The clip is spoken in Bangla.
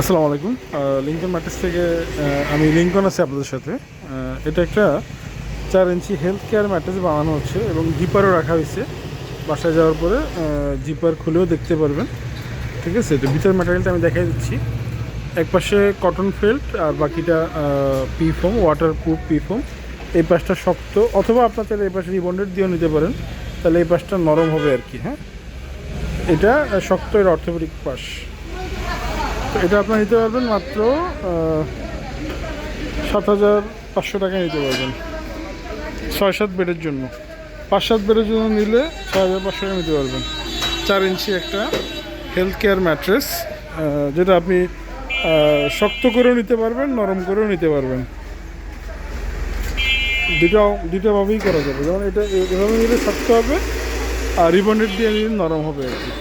আসসালামু আলাইকুম। লিঙ্কন ম্যাট্রেস থেকে আমি লিঙ্কন আছি আপনাদের সাথে। এটা একটা 4 ইঞ্চি হেলথ কেয়ার ম্যাট্রেস বানানো হচ্ছে এবং জিপারও রাখা হয়েছে। বাসায় যাওয়ার পরে জিপার খুলেও দেখতে পারবেন। ঠিক আছে, তো ভিতরের ম্যাটেরিয়ালটা আমি দেখাই দিচ্ছি। এক পাশে কটন ফেল্ট আর বাকিটা P foam, water proof P foam. এই পাশটা শক্ত, অথবা আপনার চাইলে এই পাশে রিবন্ডেড দিয়েও নিতে পারেন, তাহলে এই পাশটা নরম হবে আর কি। হ্যাঁ, এটা শক্ত, এর অর্থোপেডিক পাশ। তো এটা আপনার নিতে পারবেন মাত্র 7,500 টাকায় নিতে পারবেন 6-7 বেডের জন্য। 5-7 বেডের জন্য নিলে 6,500 টাকা নিতে পারবেন। 4 ইঞ্চি একটা হেলথ কেয়ার ম্যাট্রেস, যেটা আপনি শক্ত করেও নিতে পারবেন, নরম করেও নিতে পারবেন। দুটোভাবেই করা যাবে। যেমন এটা এভাবে নিলে শক্ত হবে, আর রিবন্ডেড দিয়ে নিলে নরম হবে আর কি।